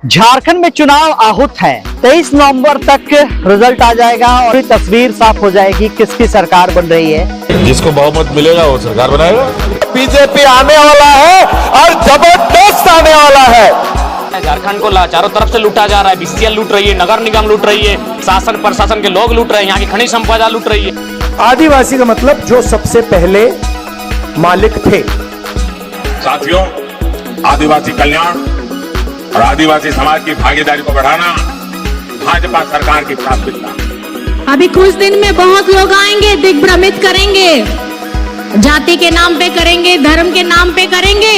झारखंड में चुनाव आहूत है। 23 नवंबर तक रिजल्ट आ जाएगा और तस्वीर साफ हो जाएगी किसकी सरकार बन रही है। जिसको बहुमत मिलेगा वो सरकार बनाएगा। बीजेपी आने वाला है और जबरदस्त आने वाला है। झारखंड को चारों तरफ से लूटा जा रहा है। बीसीएल लूट रही है, नगर निगम लूट रही है, शासन प्रशासन के लोग लूट रहे हैं, यहाँ की खनिज संपदा लूट रही है। आदिवासी का मतलब जो सबसे पहले मालिक थे। साथियों, आदिवासी कल्याण और आदिवासी समाज की भागीदारी को बढ़ाना भाजपा सरकार की प्राथमिकता। अभी कुछ दिन में बहुत लोग आएंगे, दिग्भ्रमित करेंगे, जाति के नाम पे करेंगे, धर्म के नाम पे करेंगे।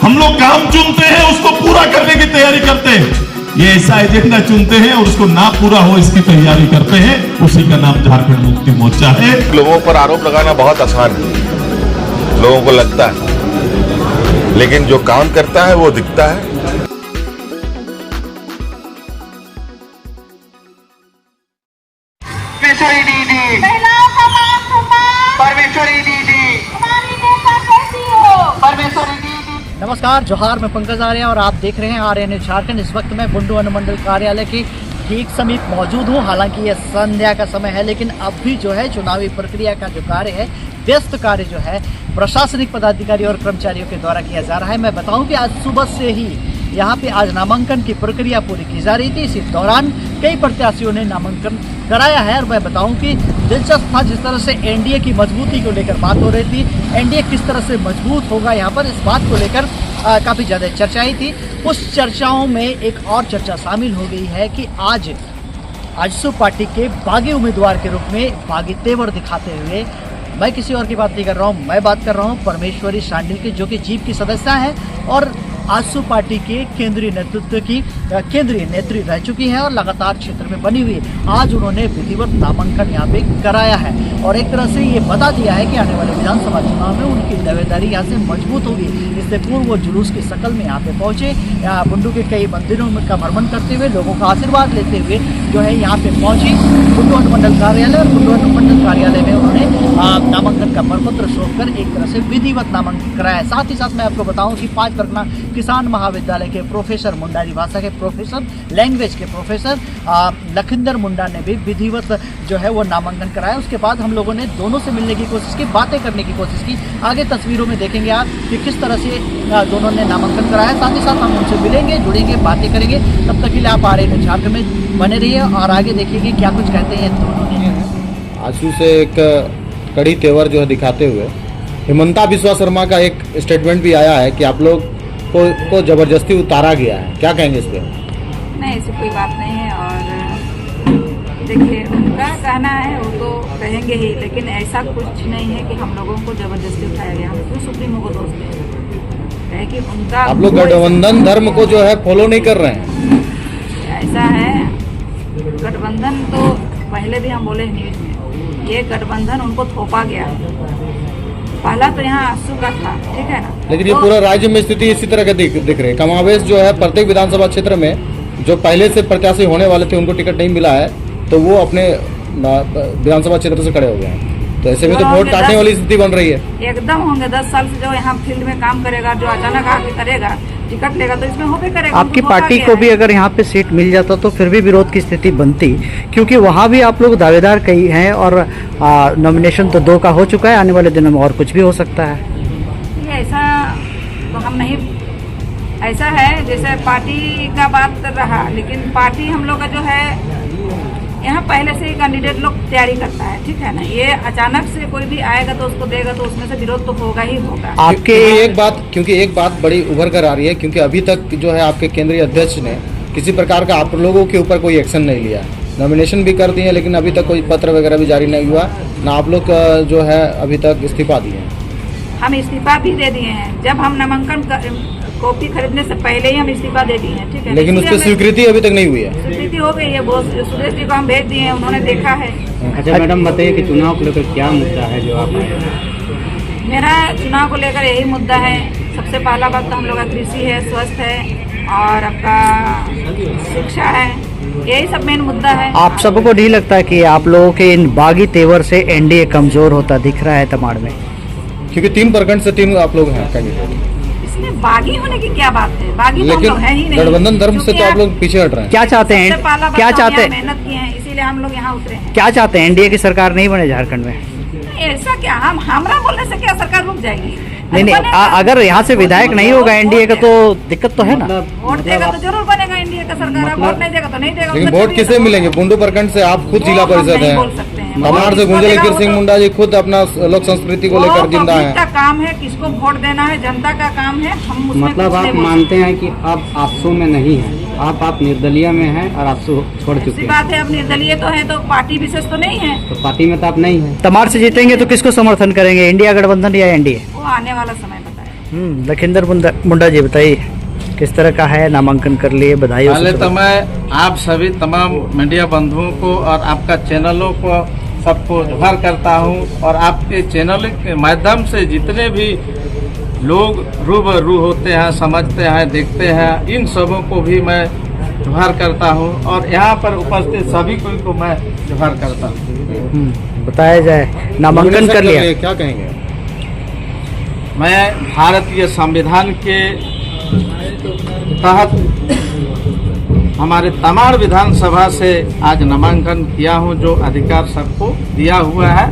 हम लोग काम चुनते हैं, उसको पूरा करने की तैयारी करते हैं। ये ऐसा एजेंडा चुनते हैं और उसको ना पूरा हो इसकी तैयारी करते हैं। उसी का नाम झारखंड मुक्ति मोर्चा है। लोगों पर आरोप लगाना बहुत आसान है, लोगों को लगता है, लेकिन जो काम करता है वो दिखता है। परमेश्वरी दीदी, परमेश्वरी दीदी, परमेश्वरी दीदी। नमस्कार, जोहार, मैं पंकज आर्य और आप देख रहे हैं आर्य न्यूज झारखंड। इस वक्त मैं बुंडू अनुमंडल कार्यालय के ठीक समीप मौजूद हूं। हालांकि यह संध्या का समय है, लेकिन अब भी जो है चुनावी प्रक्रिया का जो कार्य है, व्यस्त कार्य जो है प्रशासनिक पदाधिकारी और कर्मचारियों के द्वारा किया जा रहा है। मैं बताऊं कि आज सुबह से ही यहाँ पे आज नामांकन की प्रक्रिया पूरी की जा रही थी। इसी दौरान कई प्रत्याशियों ने नामांकन कराया है और मैं बताऊं कि दिलचस्प था जिस तरह से एनडीए की मजबूती को लेकर बात हो रही थी। एनडीए किस तरह से मजबूत होगा, यहाँ पर इस बात को लेकर काफ़ी ज़्यादा चर्चाएं थी। उस चर्चाओं में एक और चर्चा शामिल हो गई है कि आज आजसू पार्टी के बागी उम्मीदवार के रूप में बागी तेवर दिखाते हुए, मैं किसी और की बात नहीं कर रहा हूँ, मैं बात कर रहा हूँ परमेश्वरी शांडिल की, जो कि जीप की सदस्य है और आजसू पार्टी के केंद्रीय नेतृत्व की केंद्रीय नेत्री रह चुकी है और लगातार क्षेत्र में बनी हुई है। आज उन्होंने विधिवत नामांकन यहाँ पे कराया है और एक तरह से ये बता दिया है कि आने वाले विधानसभा चुनाव में उनकी दावेदारी यहाँ से मजबूत होगी। इससे पूर्व वो जुलूस की शक्ल में यहाँ पे पहुंचे, बुंडू के कई मंदिरों का भ्रमण करते हुए, लोगों का आशीर्वाद लेते हुए जो है यहाँ पे पहुंची बुंडू अनुमंडल कार्यालय। और बुंडू अनुमंडल कार्यालय में उन्होंने नामांकन का प्रपत्र सौंप कर एक तरह से विधिवत नामांकन कराया। साथ ही साथ मैं आपको बताऊं कि 5 परगना किसान महाविद्यालय के प्रोफेसर, मुंडारी भाषा के प्रोफेसर, लैंग्वेज के प्रोफेसर लखिंदर मुंडा ने भी विधिवत जो है वो नामांकन कराया। उसके बाद हम लोगों ने दोनों से मिलने की कोशिश की, बातें करने की कोशिश की। आगे तस्वीरों में देखेंगे आप कि किस तरह से दोनों ने नामांकन कराया। साथ ही साथ हम उनसे मिलेंगे, जुड़ेंगे, बातें करेंगे। तब तक के लिए आप आ रहे हैं झारखंड में बने रहिए और आगे देखिए क्या कुछ कहते हैं दोनों ने। आजसू से एक कड़ी तेवर जो है दिखाते हुए हिमंता बिस्वा शर्मा का एक स्टेटमेंट भी आया है कि आप लोग को जबरदस्ती उतारा गया है। क्या कहेंगे इस पे? नहीं, ऐसी कोई बात नहीं है और देखिए उनका कहना है वो तो कहेंगे ही, लेकिन ऐसा कुछ नहीं है कि हम लोगों को जबरदस्ती उठाया गया। हम तो सुप्रीमो को दोष है कि उनका आप लोग गठबंधन धर्म को जो है फॉलो नहीं कर रहे हैं। ऐसा है, गठबंधन तो पहले भी हम बोले न्यूज में, ये गठबंधन उनको थोपा गया। पहला तो यहाँ आजसू का था, ठीक है ना, लेकिन ये पूरा राज्य में स्थिति इसी तरह का दिख रही है। कमावेश जो है प्रत्येक विधानसभा क्षेत्र में जो पहले से प्रत्याशी होने वाले थे उनको टिकट नहीं मिला है, तो वो अपने विधानसभा क्षेत्र से खड़े हो गए हैं। तो ऐसे में तो वोट काटने वाली स्थिति बन रही है। एकदम होंगे 10 साल से जो यहाँ फील्ड में काम करेगा, जो अचानक आके करेगा, टिकट लेगा, तो इसमें होबे करेगा। आपकी पार्टी को भी अगर यहाँ पे सीट मिल जाता तो फिर भी विरोध की स्थिति बनती, क्योंकि वहाँ भी आप लोग दावेदार कई हैं और नॉमिनेशन तो 2 का हो चुका है। आने वाले दिनों में और कुछ भी हो सकता है। ये ऐसा तो हम नहीं, ऐसा है जैसे पार्टी का बात रहा, लेकिन पार्टी हम लोग का जो है यहाँ पहले से ही कैंडिडेट लोग तैयारी करता है, ठीक है ना। ये अचानक से कोई भी आएगा तो उसको देगा, तो उसमें से विरोध तो होगा ही होगा। आपके एक बात बड़ी उभर कर आ रही है, क्योंकि अभी तक जो है आपके केंद्रीय अध्यक्ष ने किसी प्रकार का आप लोगों के ऊपर कोई एक्शन नहीं लिया। नॉमिनेशन भी कर दिए, लेकिन अभी तक कोई पत्र वगैरह भी जारी नहीं हुआ ना। आप लोग जो है अभी तक इस्तीफा दिए। हम इस्तीफा भी दे दिए हैं, जब हम नामांकन कॉपी खरीदने से पहले ही हम इस्तीफा दे दिए हैं, ठीक है। लेकिन उसकी स्वीकृति अभी तक नहीं हुई है। स्वीकृति हो गई है, वो सुरेश जी को हम भेज दिए हैं, उन्होंने देखा है। अच्छा मैडम, बताइए कि चुनाव को लेकर क्या मुद्दा है जो आप? मेरा चुनाव को लेकर यही मुद्दा है। सबसे पहला बात तो हम लोग का कृषि है, स्वास्थ्य है और आपका शिक्षा है, यही सब मेन मुद्दा है। आप सबको नहीं लगता कि आप लोगों के इन बागी तेवर से एनडीए कमजोर होता दिख रहा है तमाड़ में? क्योंकि 3 प्रखंड से 3 आप लोग हैं कैंडिडेट। इसमें इसमें बागी होने की क्या बात है? बागी तो हम लेकिन लोग है ही नहीं। गठबंधन धर्म से क्योंकि तो आप लोग पीछे हट रहे हैं। क्या चाहते सबसे हैं, पहला क्या बात, चाहते हम हैं, यहाँ मेहनत किए हैं, इसीलिए हम लोग यहाँ उतरे हैं। क्या चाहते हैं? एनडीए की सरकार नहीं बने झारखंड में? ऐसा क्या, हम हमरा बोलने से क्या सरकार रुक जाएगी? नहीं नहीं, अगर यहाँ से विधायक नहीं होगा एनडीए का तो दिक्कत तो है ना। वोट देगा तो जरूर बनेगा एनडीए का सरकार, वोट नहीं देगा तो नहीं देगा। लेकिन वोट किसे मिलेंगे? बुंडू प्रखंड से आप खुद जिला परिषद नहीं बोल सकते हैं, हैं। तमाड़ से गुंजल कीर्ति सिंह मुंडा जी खुद अपना लोक संस्कृति को लेकर जिंदा पब्लिक का है। काम है, किसको वोट देना है, जनता का काम है। हम उसमें मतलब कुछ आप नहीं बोल मानते हैं कि अब आपसू में नहीं है, आप निर्दलीय में हैं और आपसू छोड़ सकते। चुके ऐसी हैं, बात है, अब निर्दलीय तो है तो पार्टी विशेष तो नहीं है। तो पार्टी में तो आप नहीं हैं। तमाड़ से जीतेंगे तो किसको समर्थन करेंगे, इंडिया गठबंधन या एनडीए? वो आने वाला समय बताए। लखिंदर मुंडा जी बताइए किस तरह का है, नामांकन कर लिए, बधाई। पहले तो मैं आप सभी तमाम मीडिया बंधुओं को और आपका चैनलों को सबको जोहार करता हूं, और आपके चैनल के माध्यम से जितने भी लोग रूबरू होते हैं, समझते हैं, देखते हैं, इन सबों को भी मैं जोहार करता हूं, और यहाँ पर उपस्थित सभी को मैं जोहार करता हूं। बताया जाए, नामांकन कर लिया, क्या कहेंगे? मैं भारतीय संविधान के तहत हमारे तमाड़ विधानसभा से आज नामांकन किया हूं, जो अधिकार सबको दिया हुआ है।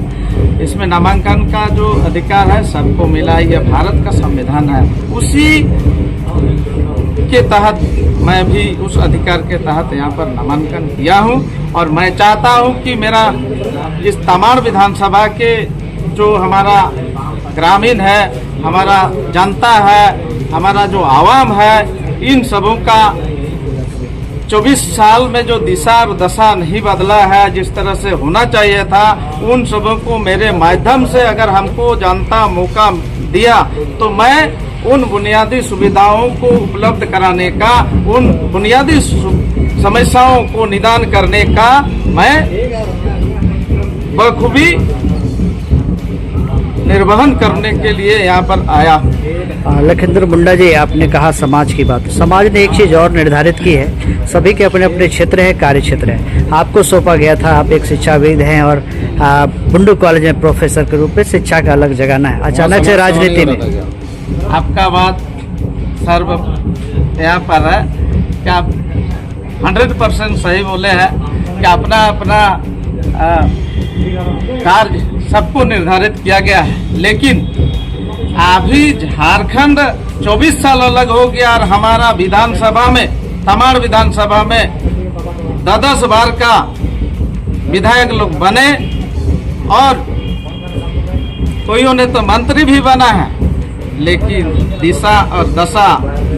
इसमें नामांकन का जो अधिकार है सबको मिला है, यह भारत का संविधान है। उसी के तहत मैं भी उस अधिकार के तहत यहाँ पर नामांकन किया हूं, और मैं चाहता हूं कि मेरा इस तमाड़ विधानसभा के जो हमारा ग्रामीण है, हमारा जनता है, हमारा जो आवाम है, इन सबों का 24 साल में जो दिशा और दशा नहीं बदला है, जिस तरह से होना चाहिए था, उन सबों को मेरे माध्यम से अगर हमको जनता मौका दिया तो मैं उन बुनियादी सुविधाओं को उपलब्ध कराने का, उन बुनियादी समस्याओं को निदान करने का मैं बखूबी निर्वहन करने के लिए यहाँ पर आया हूँ। लखिंदर मुंडा जी, आपने कहा समाज की बात, समाज ने एक चीज और निर्धारित की है, सभी के अपने अपने क्षेत्र है, कार्य क्षेत्र है। आपको सौंपा गया था, आप एक शिक्षाविद हैं और बुंडू कॉलेज में प्रोफेसर के रूप में शिक्षा का अलग जगाना है, अचानक से राजनीति में। आपका बात सर्व यहाँ पर है कि आप 100% सही बोले हैं कि अपना अपना कार्य सबको निर्धारित किया गया है, लेकिन अभी झारखंड 24 साल अलग हो गया, और हमारा विधानसभा में, तमाड़ विधानसभा में 10 बार का विधायक लोग बने, और कोईयों ने तो मंत्री भी बना है, लेकिन दिशा और दशा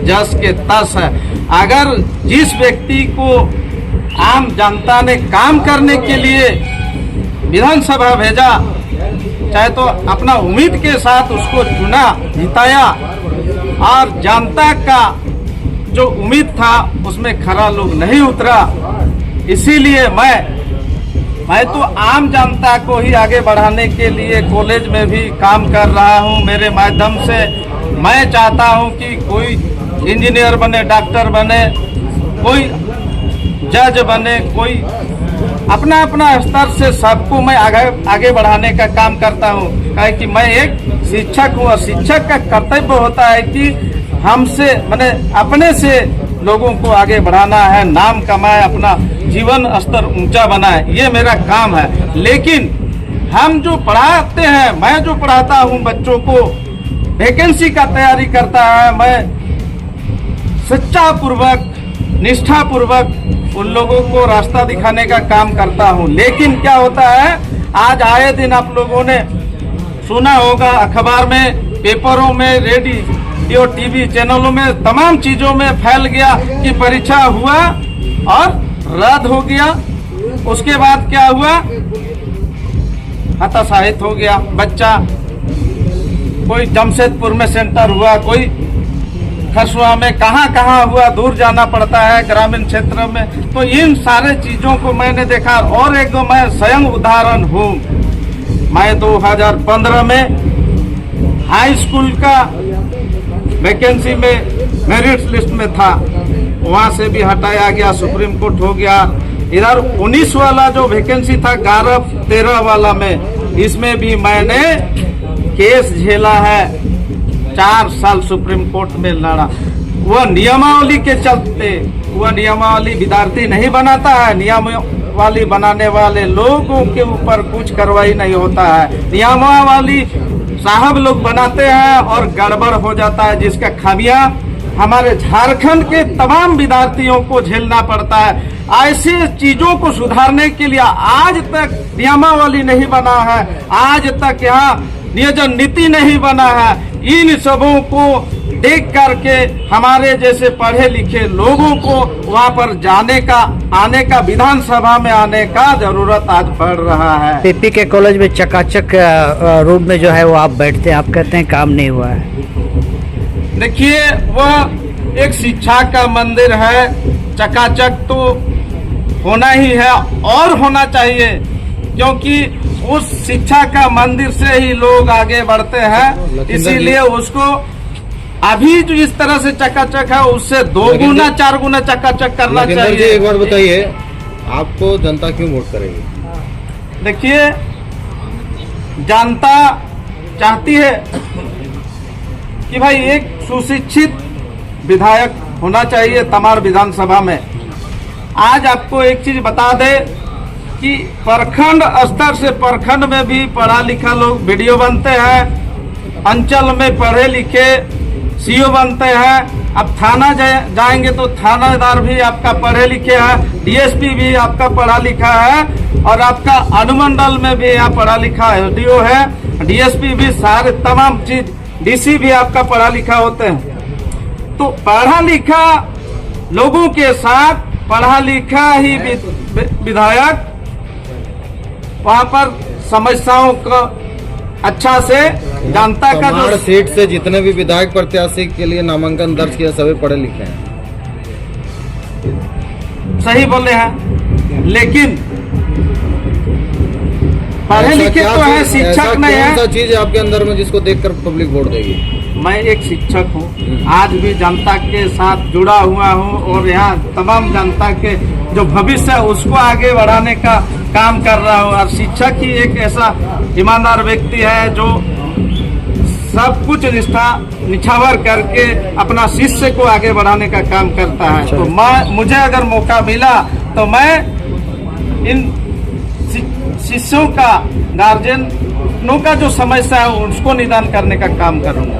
जस के तस है। अगर जिस व्यक्ति को आम जनता ने काम करने के लिए विधानसभा भेजा, चाहे तो अपना उम्मीद के साथ उसको चुना, जिताया, और जनता का जो उम्मीद था उसमें खरा लोग नहीं उतरा, इसीलिए मैं तो आम जनता को ही आगे बढ़ाने के लिए कॉलेज में भी काम कर रहा हूं। मेरे माध्यम से मैं चाहता हूं कि कोई इंजीनियर बने, डॉक्टर बने, कोई जज बने, कोई अपना अपना स्तर से सबको मैं आगे बढ़ाने का काम करता हूं। कहे कि मैं एक शिक्षक हूं, और शिक्षक का कर्तव्य होता है कि हमसे मैंने अपने से लोगों को आगे बढ़ाना है, नाम कमाए, अपना जीवन स्तर ऊंचा बनाए, ये मेरा काम है। लेकिन हम जो पढ़ाते हैं, मैं जो पढ़ाता हूं बच्चों को, वैकेंसी का तैयारी करता है, मैं सच्चा पूर्वक, निष्ठा पूर्वक उन लोगों को रास्ता दिखाने का काम करता हूं। लेकिन क्या होता है, आज आए दिन आप लोगों ने सुना होगा, अखबार में, पेपरों में, रेडियो टीवी चैनलों में, तमाम चीजों में फैल गया कि परीक्षा हुआ और रद्द हो गया। उसके बाद क्या हुआ, हताशाहित हो गया बच्चा। कोई जमशेदपुर में सेंटर हुआ, कोई खसुआ में, कहाँ हुआ, दूर जाना पड़ता है ग्रामीण क्षेत्र में। तो इन सारे चीजों को मैंने देखा। और एक मैं स्वयं उदाहरण हूँ, मैं 2015 में हाई स्कूल का वैकेंसी में मेरिट लिस्ट में था, वहां से भी हटाया गया, सुप्रीम कोर्ट हो गया। इधर 19 वाला जो वैकेंसी था 11-13 वाला में, इसमें भी मैंने केस झेला है। 4 साल सुप्रीम कोर्ट में लड़ा। वह नियमावली के चलते, वह नियमावली विद्यार्थी नहीं बनाता है, नियमावली बनाने वाले लोगों के ऊपर कुछ कार्रवाई नहीं होता है। नियमावली साहब लोग बनाते हैं और गड़बड़ हो जाता है, जिसका खामियां हमारे झारखंड के तमाम विद्यार्थियों को झेलना पड़ता है। ऐसे चीजों को सुधारने के लिए आज तक नियमावली नहीं बना है, आज तक यहाँ नियोजन नीति नहीं बना है। इन सबों को देख करके हमारे जैसे पढ़े लिखे लोगों को वहाँ पर जाने का, आने का, विधानसभा में आने का जरूरत आज पड़ रहा है। पीपी के कॉलेज में चकाचक रूम में जो है वो आप बैठते हैं, आप कहते हैं काम नहीं हुआ है। देखिए, वह एक शिक्षा का मंदिर है, चकाचक तो होना ही है और होना चाहिए, क्योंकि उस शिक्षा का मंदिर से ही लोग आगे बढ़ते हैं। इसीलिए उसको अभी जो इस तरह से चकाचक है उससे 2 गुना 4 गुना चकाचक करना चाहिए। एक बार बताइए, आपको जनता क्यों वोट करेगी? देखिए, जनता चाहती है कि भाई एक सुशिक्षित विधायक होना चाहिए तमाड़ विधानसभा में। आज आपको एक चीज बता दे कि प्रखंड स्तर से प्रखंड में भी पढ़ा लिखा लोग वीडियो बनते हैं, अंचल में पढ़े लिखे सीओ बनते हैं। अब थाना जाएंगे तो थानादार भी आपका पढ़े लिखे हैं, डीएसपी भी आपका पढ़ा लिखा है, और आपका अनुमंडल में भी यहाँ पढ़ा लिखा एलडीओ है, डीएसपी भी, सारे तमाम चीज, डीसी भी आपका पढ़ा लिखा होते हैं। तो पढ़ा लिखा लोगों के साथ पढ़ा लिखा ही विधायक वहाँ पर समस्याओं का अच्छा से जनता का जो सीट से जितने भी विधायक प्रत्याशी के लिए नामांकन दर्ज किया सभी पढ़े लिखे हैं। सही बोले हैं, लेकिन पढ़े लिखे तो है, शिक्षक नहीं है। कौन सा चीज है आपके अंदर में जिसको देखकर पब्लिक वोट देगी? मैं एक शिक्षक हूँ, आज भी जनता के साथ जुड़ा हुआ हूँ और यहाँ तमाम जनता के जो भविष्य है उसको आगे बढ़ाने का काम कर रहा हूँ। और शिक्षक ही एक ऐसा ईमानदार व्यक्ति है जो सब कुछ निष्ठा निछावर करके अपना शिष्य को आगे बढ़ाने का काम करता है। तो मुझे अगर मौका मिला तो मैं इन शिष्यों का, गार्जियनों का जो समस्या है उसको निदान करने का काम करूंगा।